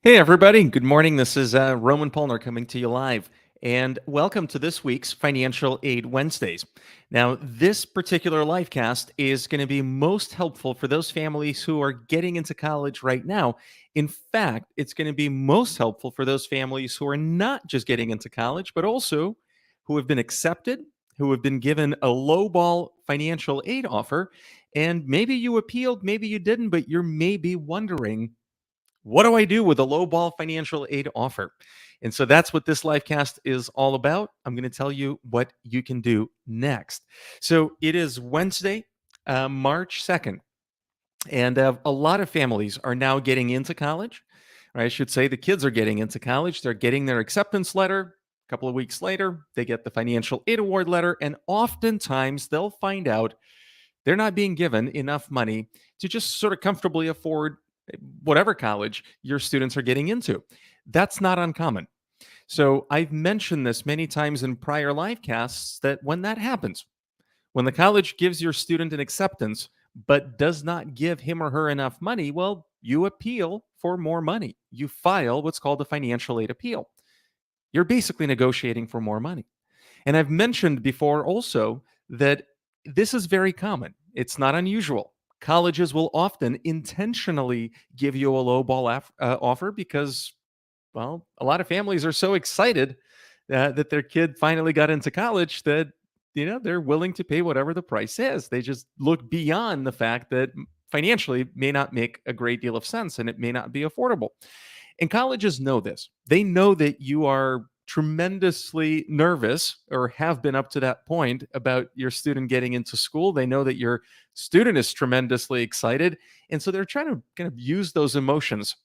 Hey, everybody. Good morning. This is Roman Polner coming to you live. And welcome to this week's Financial Aid Wednesdays. Now, this particular livecast is going to be most helpful for those families who are getting into college right now. In fact, it's going to be most helpful for those families who are not just getting into college, but also who have been accepted, who have been given a lowball financial aid offer. And maybe you appealed, maybe you didn't, but you're maybe wondering, what do I do with a low ball financial aid offer? And so that's what this livecast is all about. I'm going to tell you what you can do next. So it is Wednesday, March 2nd, and a lot of families are now getting into college. Or I should say the kids are getting into college. They're getting their acceptance letter. A couple of weeks later, they get the financial aid award letter, and oftentimes they'll find out they're not being given enough money to just sort of comfortably afford whatever college your students are getting into. That's not uncommon. So I've mentioned this many times in prior live casts that when that happens, when the college gives your student an acceptance but does not give him or her enough money, well, you appeal for more money. You file what's called a financial aid appeal. You're basically negotiating for more money. And I've mentioned before also that this is very common. It's not unusual. Colleges will often intentionally give you a offer because, well, a lot of families are so excited that their kid finally got into college that they're willing to pay whatever the price is. They just look beyond the fact that financially it may not make a great deal of sense and it may not be affordable. And colleges know this. They know that you are tremendously nervous or have been up to that point about your student getting into school. They know that your student is tremendously excited. And so they're trying to kind of use those emotions.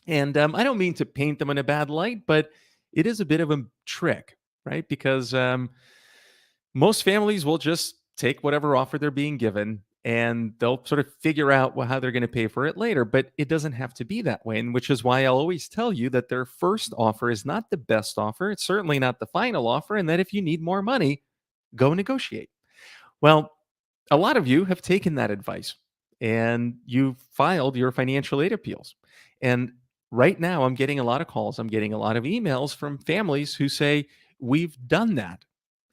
And I don't mean to paint them in a bad light, but it is a bit of a trick, right? Because most families will just take whatever offer they're being given and they'll sort of figure out how they're going to pay for it later. But it doesn't have to be that way. And which is why I'll always tell you that their first offer is not the best offer. It's certainly not the final offer. And that if you need more money, go negotiate. Well, a lot of you have taken that advice and you've filed your financial aid appeals. And right now, I'm getting a lot of calls, I'm getting a lot of emails from families who say, we've done that.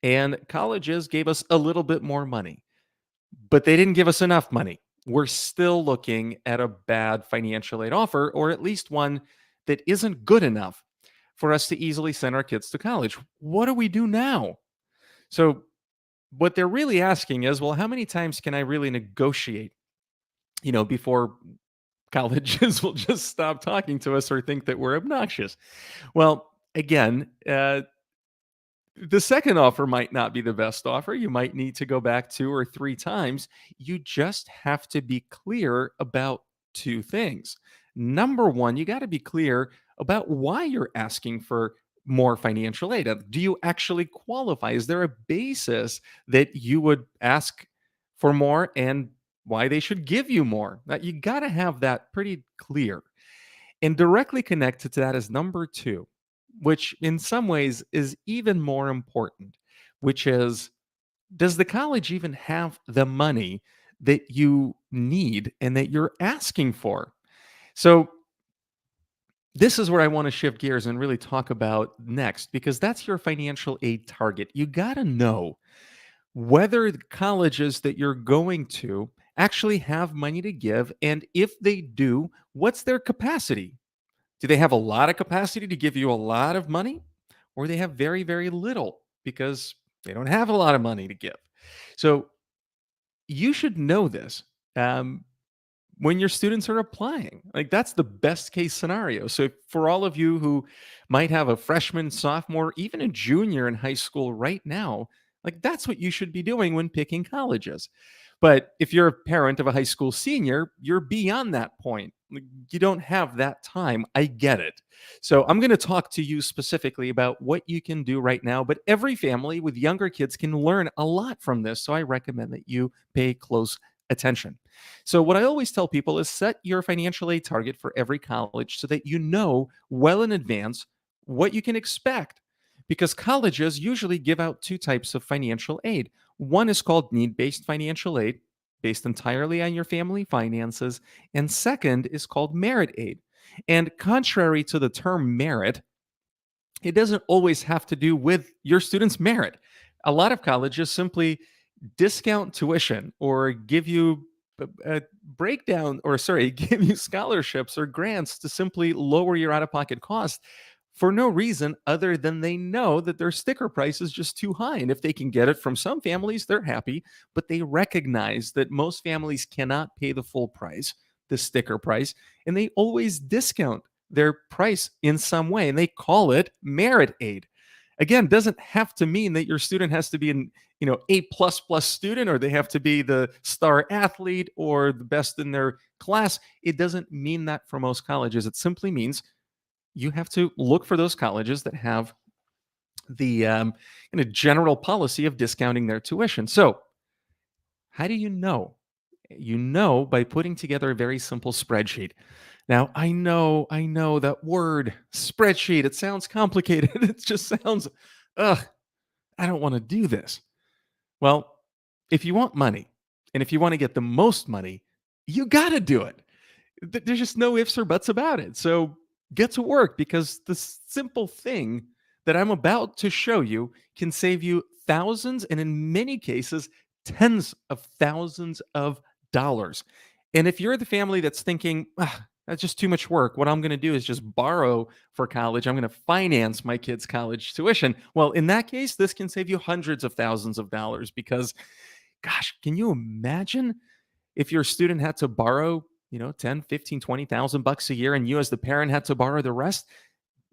And colleges gave us a little bit more money, but they didn't give us enough money. We're still looking at a bad financial aid offer, or at least one that isn't good enough for us to easily send our kids to college. What do we do now? So, what they're really asking is, well, how many times can I really negotiate, before colleges will just stop talking to us or think that we're obnoxious? Well, again, the second offer might not be the best offer. You might need to go back two or three times. You just have to be clear about two things. Number one, you got to be clear about why you're asking for more financial aid. Do you actually qualify? Is there a basis that you would ask for more and why they should give you more? Now, you got to have that pretty clear. And directly connected to that is number two, which in some ways is even more important, which is, does the college even have the money that you need and that you're asking for? So, this is where I want to shift gears and really talk about next, because that's your financial aid target. You got to know whether the colleges that you're going to actually have money to give. And if they do, what's their capacity? Do they have a lot of capacity to give you a lot of money? Or they have very, very little because they don't have a lot of money to give? So you should know this when your students are applying. Like, that's the best case scenario. So for all of you who might have a freshman, sophomore, even a junior in high school right now, like, that's what you should be doing when picking colleges. But if you're a parent of a high school senior, you're beyond that point. Like, you don't have that time. I get it. So I'm going to talk to you specifically about what you can do right now. But every family with younger kids can learn a lot from this. So I recommend that you pay close attention. So, what I always tell people is set your financial aid target for every college so that you know well in advance what you can expect. Because colleges usually give out two types of financial aid. One is called need based financial aid, based entirely on your family finances. And second is called merit aid. And contrary to the term merit, it doesn't always have to do with your student's merit. A lot of colleges simply discount tuition or give you a breakdown, or sorry, give you scholarships or grants to simply lower your out of pocket cost for no reason other than they know that their sticker price is just too high. And if they can get it from some families, they're happy, but they recognize that most families cannot pay the full price, the sticker price, and they always discount their price in some way, and they call it merit aid. Again, doesn't have to mean that your student has to be an A++ student, or they have to be the star athlete or the best in their class. It doesn't mean that for most colleges. It simply means you have to look for those colleges that have the general policy of discounting their tuition. So, how do you know? You know by putting together a very simple spreadsheet. Now, I know that word spreadsheet. It sounds complicated. It just sounds, ugh, I don't want to do this. Well, if you want money and if you want to get the most money, you got to do it. There's just no ifs or buts about it. So get to work, because the simple thing that I'm about to show you can save you thousands, and in many cases, tens of thousands of dollars. And if you're the family that's thinking, that's just too much work, what I'm going to do is just borrow for college, I'm going to finance my kids' college tuition. Well, in that case, this can save you hundreds of thousands of dollars, because, gosh, can you imagine if your student had to borrow, 10, 15, 20,000 bucks a year, and you as the parent had to borrow the rest?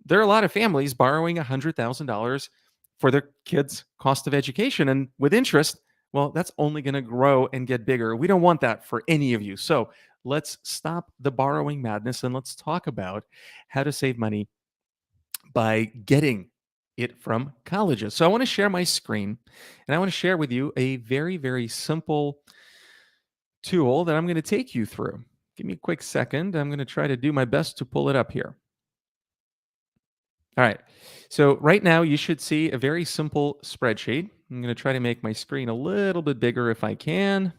There are a lot of families borrowing $100,000 for their kids' cost of education, and with interest, well, that's only going to grow and get bigger. We don't want that for any of you. So let's stop the borrowing madness and let's talk about how to save money by getting it from colleges. So I want to share my screen, and I want to share with you a very, very simple tool that I'm going to take you through. Give me a quick second. I'm going to try to do my best to pull it up here. All right. So right now you should see a very simple spreadsheet. I'm going to try to make my screen a little bit bigger if I can.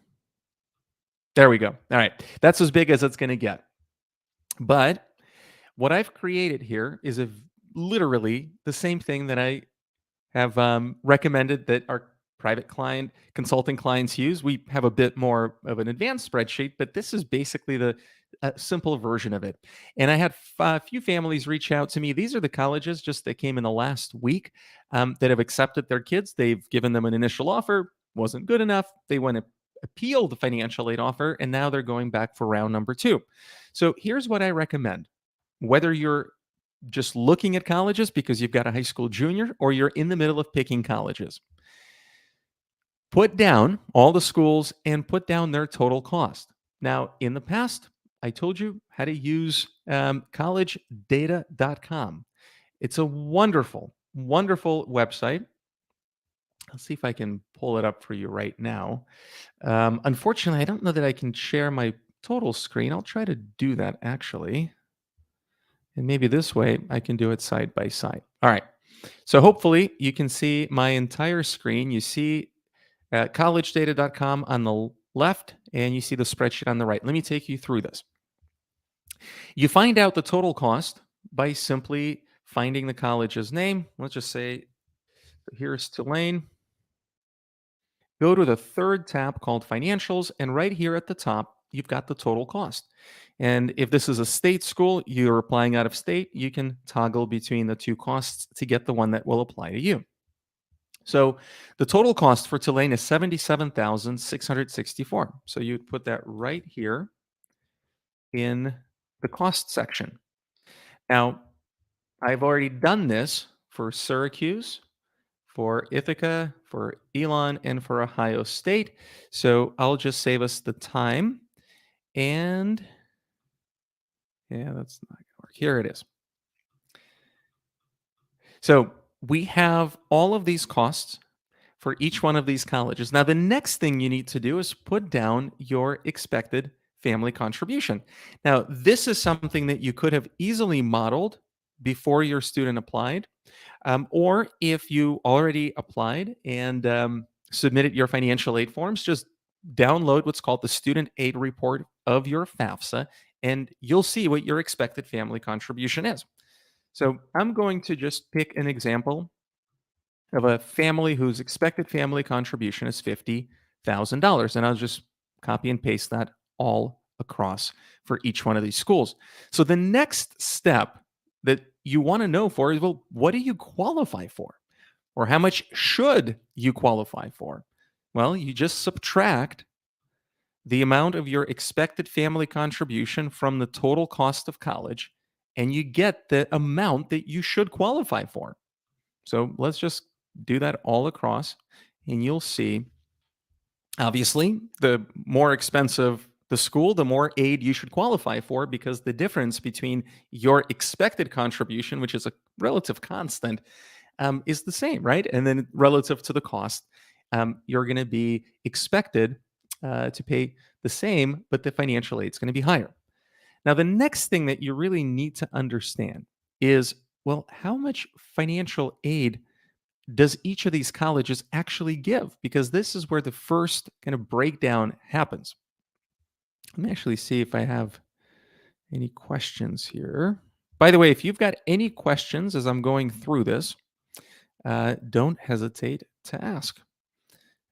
There we go. All right. That's as big as it's going to get. But what I've created here is literally the same thing that I have recommended that our private client consulting clients use. We have a bit more of an advanced spreadsheet, but this is basically the simple version of it. And I had a few families reach out to me. These are the colleges just that came in the last week that have accepted their kids. They've given them an initial offer, wasn't good enough. They went to appeal the financial aid offer, and now they're going back for round number 2. So here's what I recommend. Whether you're just looking at colleges because you've got a high school junior, or you're in the middle of picking colleges, put down all the schools and put down their total cost. Now, in the past, I told you how to use collegedata.com. It's a wonderful, wonderful website. Let's see if I can pull it up for you right now. Unfortunately, I don't know that I can share my total screen. I'll try to do that actually. And maybe this way I can do it side by side. All right. So hopefully you can see my entire screen. You see collegedata.com on the left, and you see the spreadsheet on the right. Let me take you through this. You find out the total cost by simply finding the college's name. Let's just say here's Tulane. Go to the third tab called Financials, and right here at the top, you've got the total cost. And if this is a state school, you're applying out of state, you can toggle between the two costs to get the one that will apply to you. So the total cost for Tulane is $77,664. So you'd put that right here in the cost section. Now, I've already done this for Syracuse, for Ithaca, for Elon, and for Ohio State. So I'll just save us the time. And yeah, that's not going to work. Here it is. So we have all of these costs for each one of these colleges. Now, the next thing you need to do is put down your expected family contribution. Now, this is something that you could have easily modeled before your student applied, or if you already applied and submitted your financial aid forms, just download what's called the student aid report of your FAFSA and you'll see what your expected family contribution is. So I'm going to just pick an example of a family whose expected family contribution is $50,000. And I'll just copy and paste that all across for each one of these schools. So the next step that you want to know for is, well, what do you qualify for? Or how much should you qualify for? Well, you just subtract the amount of your expected family contribution from the total cost of college, and you get the amount that you should qualify for. So let's just do that all across, and you'll see, obviously, the more expensive the school, the more aid you should qualify for, because the difference between your expected contribution, which is a relative constant, is the same, right? And then relative to the cost, you're going to be expected to pay the same, but the financial aid is going to be higher. Now, the next thing that you really need to understand is, well, how much financial aid does each of these colleges actually give? Because this is where the first kind of breakdown happens. Let me actually see if I have any questions here. By the way, if you've got any questions as I'm going through this, don't hesitate to ask.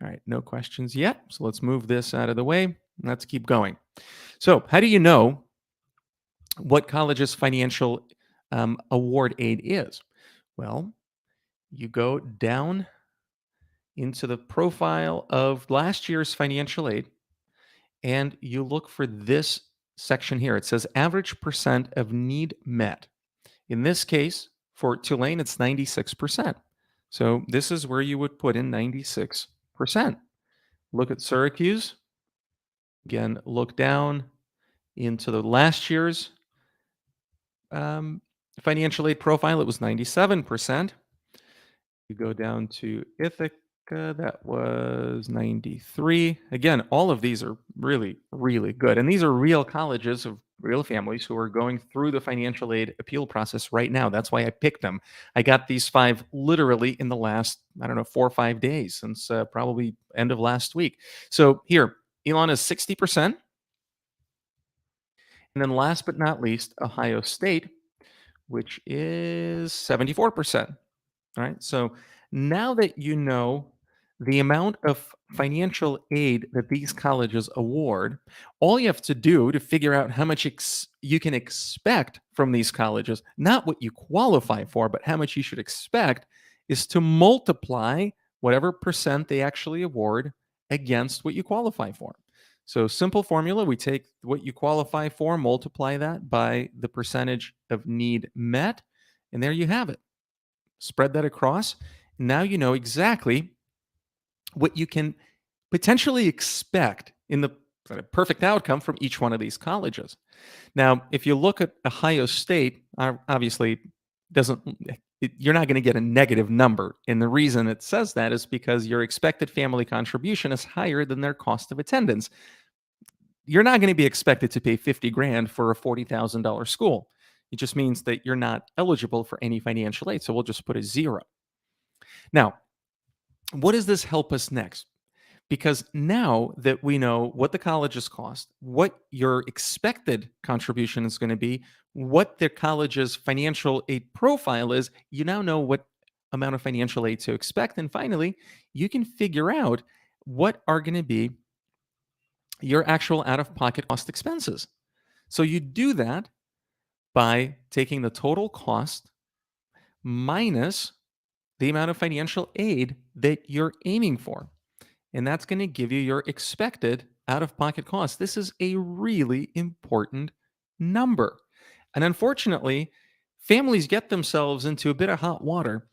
All right, no questions yet. So let's move this out of the way. Let's keep going. So, how do you know what college's financial award aid is? Well, you go down into the profile of last year's financial aid and you look for this section here. It says average percent of need met. In this case, for Tulane, it's 96%. So this is where you would put in 96%. Look at Syracuse. Again, look down into the last year's financial aid profile. It was 97%. You go down to Ithaca, that was 93. Again, all of these are really, really good. And these are real colleges of real families who are going through the financial aid appeal process right now. That's why I picked them. I got these five literally in the last, I don't know, 4 or 5 days, since probably end of last week. So here, Elon is 60%. And then last but not least, Ohio State, which is 74%. All right. So now that you know the amount of financial aid that these colleges award, all you have to do to figure out how much you can expect from these colleges, not what you qualify for, but how much you should expect, is to multiply whatever percent they actually award against what you qualify for. So, simple formula, we take what you qualify for, multiply that by the percentage of need met, and there you have it. Spread that across. Now you know exactly what you can potentially expect in the perfect outcome from each one of these colleges. Now, if you look at Ohio State, obviously doesn't you're not going to get a negative number. And the reason it says that is because your expected family contribution is higher than their cost of attendance. You're not going to be expected to pay 50 grand for a $40,000 school. It just means that you're not eligible for any financial aid. So we'll just put a zero. Now, what does this help us next? Because now that we know what the colleges cost, what your expected contribution is going to be, what the college's financial aid profile is, you now know what amount of financial aid to expect. And finally, you can figure out what are going to be your actual out of pocket cost expenses. So you do that by taking the total cost minus the amount of financial aid that you're aiming for. And that's going to give you your expected out of pocket cost. This is a really important number. And unfortunately, families get themselves into a bit of hot water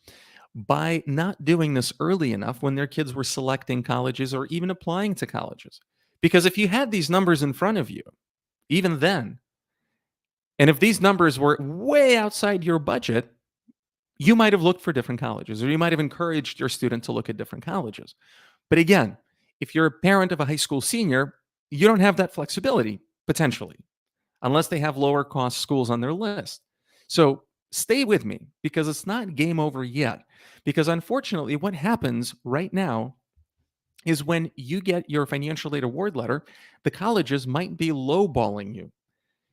by not doing this early enough when their kids were selecting colleges or even applying to colleges. Because if you had these numbers in front of you, even then, and if these numbers were way outside your budget, you might have looked for different colleges, or you might have encouraged your student to look at different colleges. But again, if you're a parent of a high school senior, you don't have that flexibility, potentially, unless they have lower cost schools on their list. So stay with me, because it's not game over yet. Because unfortunately, what happens right now is when you get your financial aid award letter, the colleges might be lowballing you.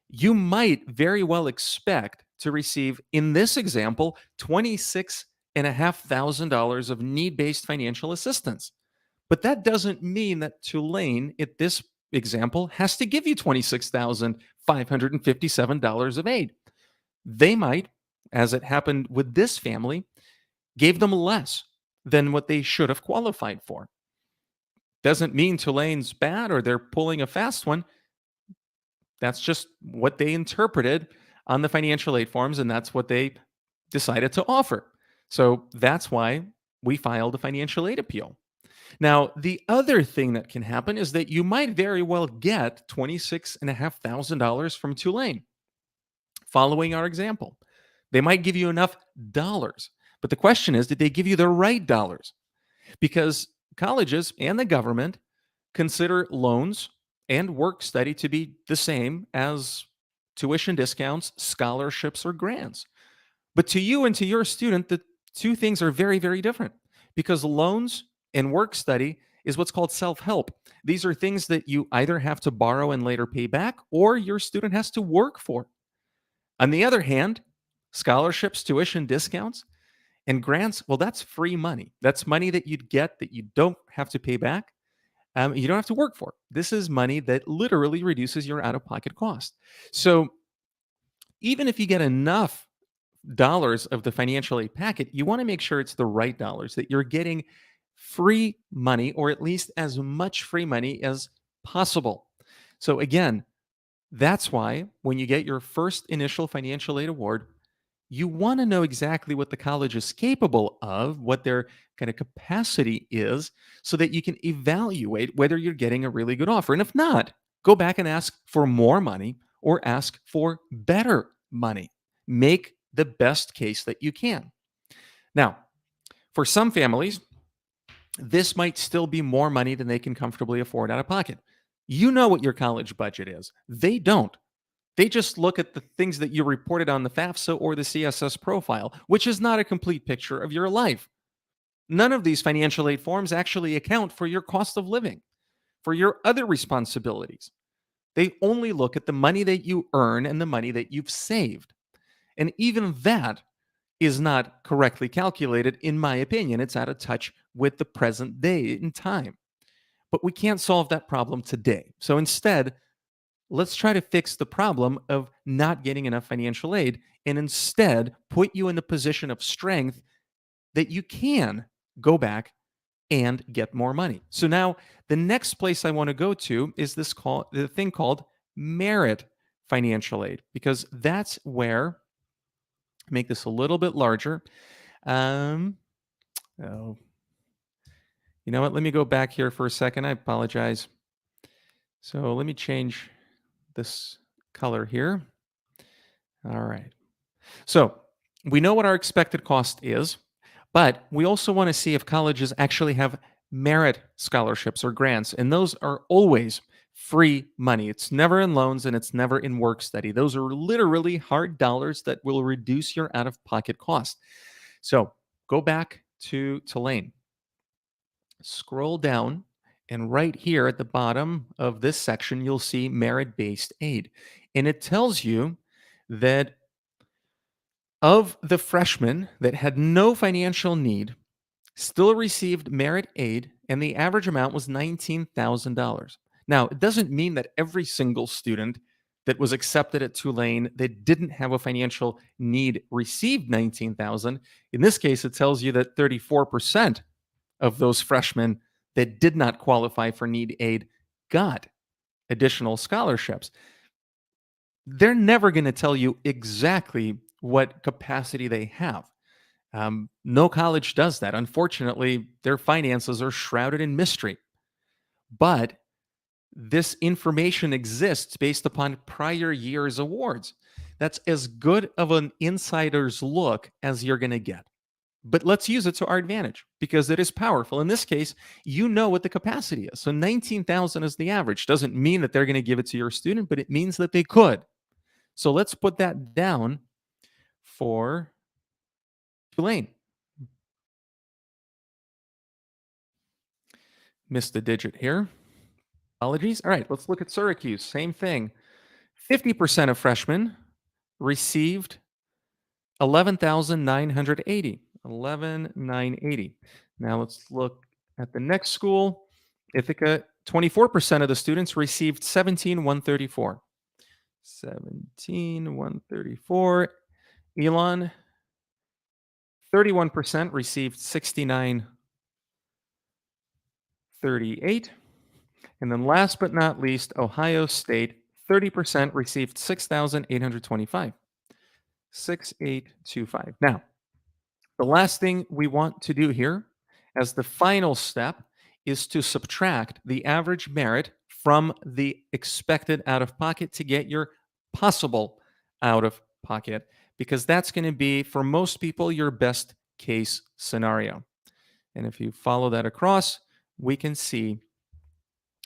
You might very well expect to receive, in this example, $26,500 of need based financial assistance. But that doesn't mean that Tulane, at this example, has to give you $26,557 of aid. They might, as it happened with this family, gave them less than what they should have qualified for. Doesn't mean Tulane's bad or they're pulling a fast one. That's just what they interpreted on the financial aid forms, and that's what they decided to offer. So that's why we filed a financial aid appeal. Now, the other thing that can happen is that you might very well get $26,500 from Tulane following our example. They might give you enough dollars. But the question is, did they give you the right dollars? Because colleges and the government consider loans and work study to be the same as tuition discounts, scholarships, or grants. But to you and to your student, the two things are very, very different because loans and work study is what's called self help. These are things that you either have to borrow and later pay back or your student has to work for. On the other hand, scholarships, tuition discounts, and grants, well, that's free money. That's money that you'd get that you don't have to pay back. You don't have to work for. This is money that literally reduces your out of pocket cost. So even if you get enough dollars of the financial aid packet, you want to make sure it's the right dollars, that you're getting free money or at least as much free money as possible. So, again, that's why when you get your first initial financial aid award, you want to know exactly what the college is capable of, what their kind of capacity is, so that you can evaluate whether you're getting a really good offer. And if not, go back and ask for more money or ask for better money. Make the best case that you can. Now, for some families, this might still be more money than they can comfortably afford out of pocket. You know what your college budget is. They don't. They just look at the things that you reported on the FAFSA or the CSS profile, which is not a complete picture of your life. None of these financial aid forms actually account for your cost of living, for your other responsibilities. They only look at the money that you earn and the money that you've saved. And even that is not correctly calculated, in my opinion. It's out of touch with the present day in time. But we can't solve that problem today. So instead, let's try to fix the problem of not getting enough financial aid and instead put you in the position of strength that you can go back and get more money. So now the next place I want to go to is the thing called merit financial aid, because that's where, make this a little bit larger. Um, oh, you know what? Let me go back here for a second. I apologize. So let me change this color here. All right. So we know what our expected cost is, but we also want to see if colleges actually have merit scholarships or grants. And those are always free money. It's never in loans and it's never in work study. Those are literally hard dollars that will reduce your out of pocket cost. So go back to Tulane, scroll down, and right here at the bottom of this section, you'll see merit based aid. And it tells you that of the freshmen that had no financial need, still received merit aid, and the average amount was $19,000. Now, it doesn't mean that every single student that was accepted at Tulane that didn't have a financial need received 19,000. In this case, it tells you that 34% of those freshmen that did not qualify for need aid got additional scholarships. They're never going to tell you exactly what capacity they have. No college does that. Unfortunately, their finances are shrouded in mystery. But this information exists based upon prior year's awards. That's as good of an insider's look as you're going to get. But let's use it to our advantage because it is powerful. In this case, you know what the capacity is. So 19,000 is the average. Doesn't mean that they're going to give it to your student, but it means that they could. So let's put that down for Tulane. Missed a digit here. Apologies. All right, let's look at Syracuse. Same thing. 50% of freshmen received 11,980. 11,980. Now let's look at the next school. Ithaca, 24% of the students received 17,134. 17,134. Elon, 31% received 6938. And then last but not least, Ohio State, 30% received 6,825. 6825. Now, the last thing we want to do here as the final step is to subtract the average merit from the expected out of pocket to get your possible out of pocket, because that's going to be, for most people, your best case scenario. And if you follow that across, we can see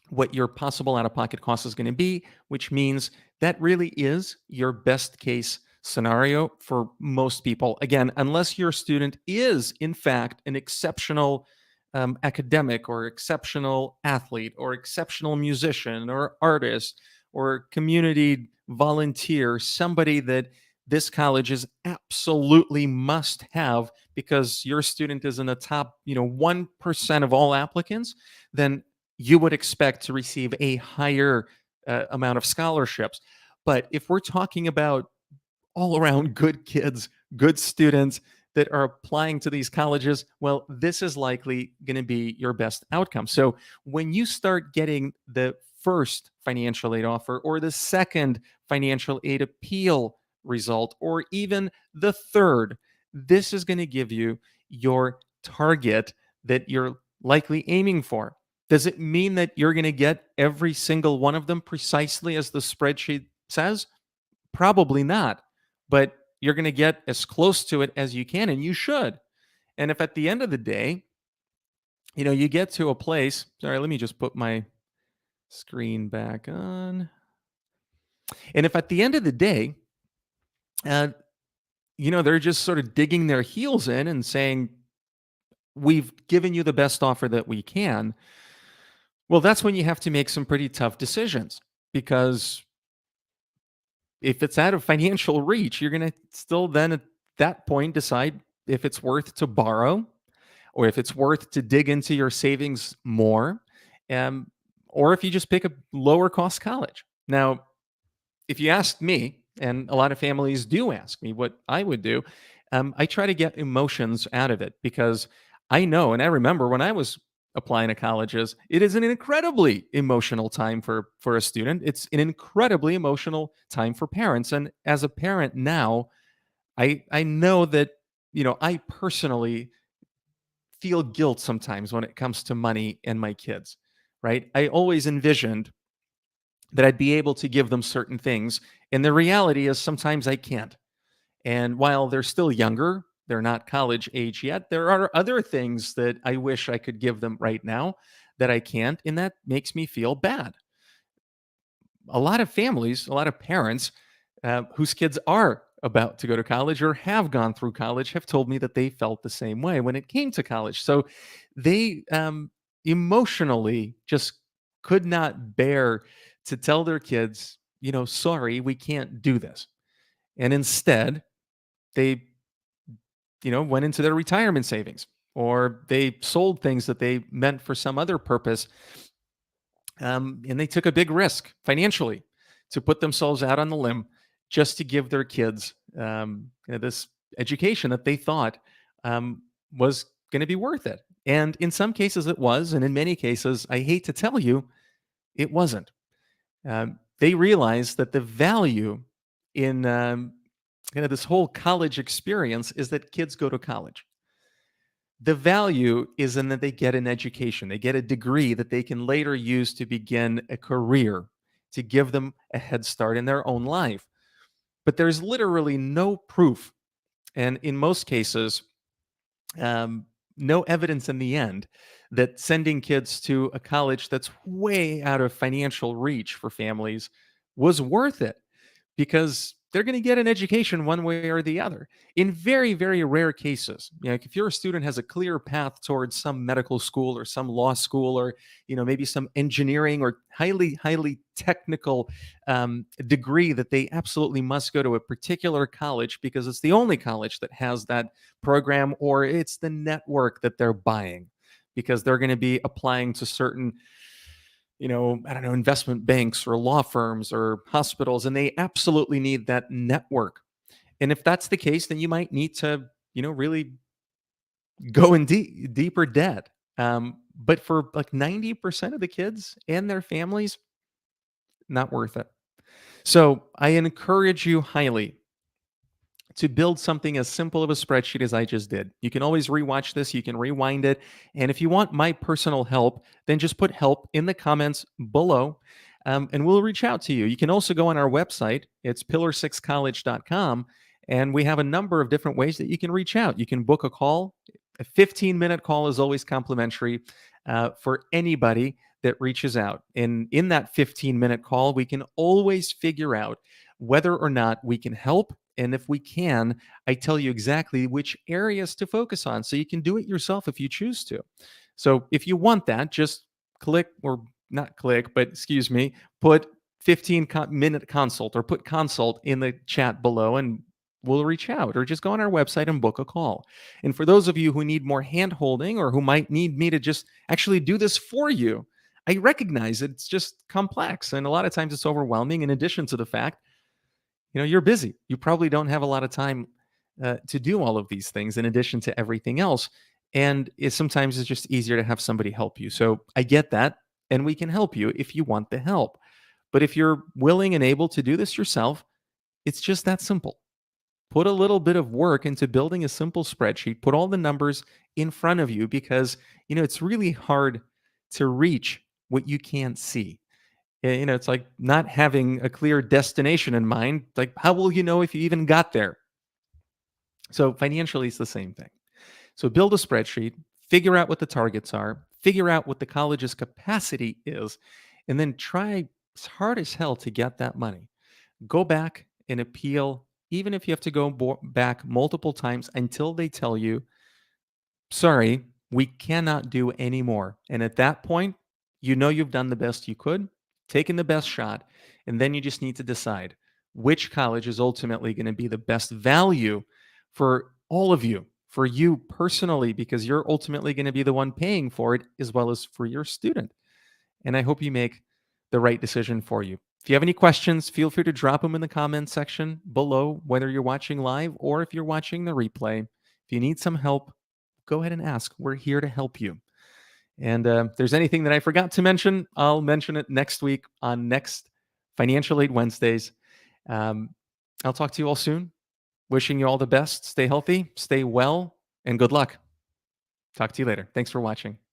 what your possible out of pocket cost is going to be, which means that really is your best case scenario for most people. Again, unless your student is, in fact, an exceptional academic or exceptional athlete or exceptional musician or artist or community volunteer, somebody that this college is absolutely must have because your student is in the top 1% of all applicants, then you would expect to receive a higher amount of scholarships. But if we're talking about all around good kids, good students that are applying to these colleges, well, this is likely going to be your best outcome. So when you start getting the first financial aid offer or the second financial aid appeal result or even the third, this is going to give you your target that you're likely aiming for. Does it mean that you're going to get every single one of them precisely as the spreadsheet says? Probably not, but you're going to get as close to it as you can, and you should. And if at the end of the day, you get to a place, sorry, let me just put my screen back on. And if at the end of the day, uh, they're just sort of digging their heels in and saying, we've given you the best offer that we can, well, that's when you have to make some pretty tough decisions, because if it's out of financial reach, you're going to still then at that point decide if it's worth to borrow or if it's worth to dig into your savings more, um, or if you just pick a lower cost college. Now, if you ask me, and a lot of families do ask me what I would do, I try to get emotions out of it, because I know, and I remember when I was applying to colleges, it is an incredibly emotional time for a student. It's an incredibly emotional time for parents. And as a parent now, I know that I personally feel guilt sometimes when it comes to money and my kids. Right? I always envisioned that I'd be able to give them certain things, and the reality is sometimes I can't. And while they're still younger, they're not college age yet, there are other things that I wish I could give them right now that I can't, and that makes me feel bad. A lot of families, a lot of parents whose kids are about to go to college or have gone through college have told me that they felt the same way when it came to college. So they emotionally just could not bear to tell their kids, sorry, we can't do this. And instead, they went into their retirement savings, or they sold things that they meant for some other purpose, and they took a big risk financially to put themselves out on the limb just to give their kids this education that they thought was going to be worth it. And in some cases, it was, and in many cases, I hate to tell you, it wasn't. They realized that the value in this whole college experience is that kids go to college. The value is in that they get an education, they get a degree that they can later use to begin a career, to give them a head start in their own life. But there's literally no proof, and in most cases, no evidence in the end that sending kids to a college that's way out of financial reach for families was worth it, because they're going to get an education one way or the other. In very, very rare cases, like if your student has a clear path towards some medical school or some law school or maybe some engineering or highly, highly technical degree that they absolutely must go to a particular college because it's the only college that has that program, or it's the network that they're buying because they're going to be applying to certain I don't know, investment banks or law firms or hospitals, and they absolutely need that network. And if that's the case, then you might need to, really go in deeper debt. But for like 90% of the kids and their families, not worth it. So I encourage you highly to build something as simple of a spreadsheet as I just did. You can always rewatch this, you can rewind it. And if you want my personal help, then just put help in the comments below and we'll reach out to you. You can also go on our website, it's pillar6college.com, and we have a number of different ways that you can reach out. You can book a call. A 15-minute call is always complimentary for anybody that reaches out. And in that 15-minute call, we can always figure out whether or not we can help. And if we can, I tell you exactly which areas to focus on so you can do it yourself if you choose to. So if you want that, just click or not click, but excuse me, put 15-minute consult or put consult in the chat below and we'll reach out, or just go on our website and book a call. And for those of you who need more hand holding or who might need me to just actually do this for you, I recognize it's just complex and a lot of times it's overwhelming, in addition to the fact you're busy. You probably don't have a lot of time to do all of these things in addition to everything else. And sometimes it's just easier to have somebody help you. So I get that. And we can help you if you want the help. But if you're willing and able to do this yourself, it's just that simple. Put a little bit of work into building a simple spreadsheet, put all the numbers in front of you because, it's really hard to reach what you can't see. It's like not having a clear destination in mind. Like, how will you know if you even got there? So, financially, it's the same thing. So, build a spreadsheet, figure out what the targets are, figure out what the college's capacity is, and then try as hard as hell to get that money. Go back and appeal, even if you have to go back multiple times until they tell you, sorry, we cannot do any more. And at that point, you've done the best you could, taken the best shot, and then you just need to decide which college is ultimately going to be the best value for all of you, for you personally, because you're ultimately going to be the one paying for it as well as for your student. And I hope you make the right decision for you. If you have any questions, feel free to drop them in the comments section below, whether you're watching live or if you're watching the replay. If you need some help, go ahead and ask. We're here to help you. And if there's anything that I forgot to mention, I'll mention it next week on next Financial Aid Wednesdays. Um, I'll talk to you all soon. Wishing you all the best. Stay healthy, stay well, and good luck. Talk to you later. Thanks for watching.